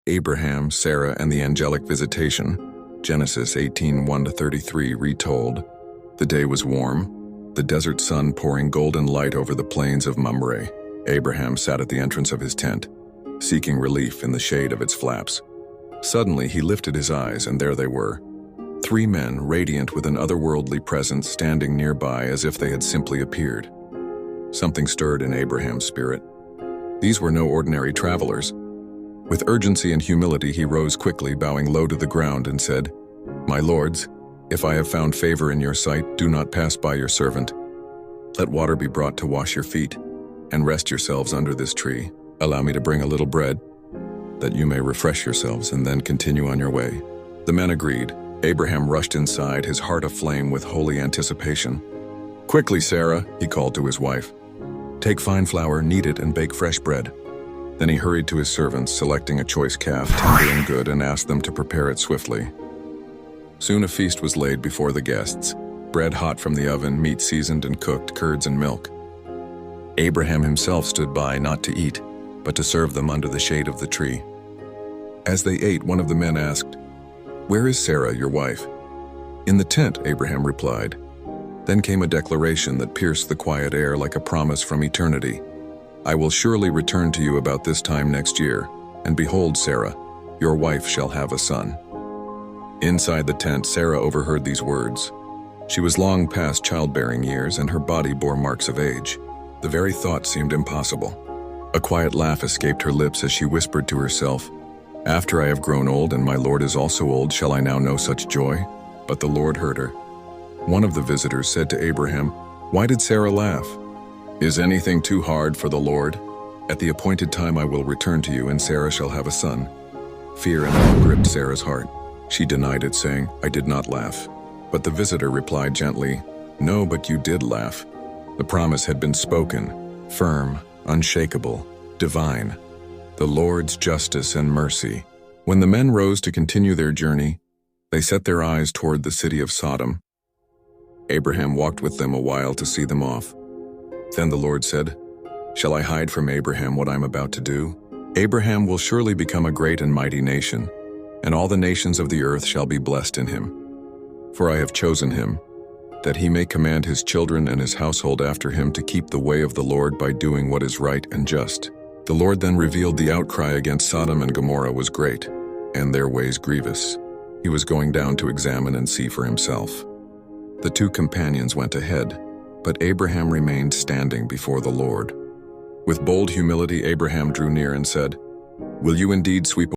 Abraham, Sarah, and the Angelic Visitation, Genesis 18:1-33 retold. The day was warm, the desert sun pouring golden light over the plains of Mamre. Abraham sat at the entrance of his tent, seeking relief in the shade of its flaps. Suddenly he lifted his eyes, and there they were. 3 men, radiant with an otherworldly presence, standing nearby as if they had simply appeared. Something stirred in Abraham's spirit. These were no ordinary travelers. With urgency and humility he rose quickly, bowing low to the ground, and said, "My lords, if I have found favor in your sight, do not pass by your servant. Let water be brought to wash your feet, and rest yourselves under this tree. Allow me to bring a little bread, that you may refresh yourselves and then continue on your way." The men agreed. Abraham rushed inside, his heart aflame with holy anticipation. "Quickly, Sarah," he called to his wife. "Take fine flour, knead it, and bake fresh bread." Then he hurried to his servants, selecting a choice calf, tender and good, and asked them to prepare it swiftly. Soon a feast was laid before the guests, bread hot from the oven, meat seasoned and cooked, curds and milk. Abraham himself stood by, not to eat, but to serve them under the shade of the tree. As they ate, one of the men asked, "Where is Sarah, your wife?" "In the tent," Abraham replied. Then came a declaration that pierced the quiet air like a promise from eternity. "I will surely return to you about this time next year, and behold, Sarah, your wife shall have a son." Inside the tent, Sarah overheard these words. She was long past childbearing years, and her body bore marks of age. The very thought seemed impossible. A quiet laugh escaped her lips as she whispered to herself, "After I have grown old, and my Lord is also old, shall I now know such joy?" But the Lord heard her. One of the visitors said to Abraham, "Why did Sarah laugh? Is anything too hard for the Lord? At the appointed time I will return to you, and Sarah shall have a son." Fear and awe gripped Sarah's heart. She denied it, saying, "I did not laugh." But the visitor replied gently, "No, but you did laugh." The promise had been spoken, firm, unshakable, divine. The Lord's justice and mercy. When the men rose to continue their journey, they set their eyes toward the city of Sodom. Abraham walked with them a while to see them off. Then the Lord said, "Shall I hide from Abraham what I am about to do? Abraham will surely become a great and mighty nation, and all the nations of the earth shall be blessed in him. For I have chosen him, that he may command his children and his household after him to keep the way of the Lord by doing what is right and just." The Lord then revealed the outcry against Sodom and Gomorrah was great, and their ways grievous. He was going down to examine and see for himself. The 2 companions went ahead, but Abraham remained standing before the Lord. With bold humility, Abraham drew near and said, "Will you indeed sweep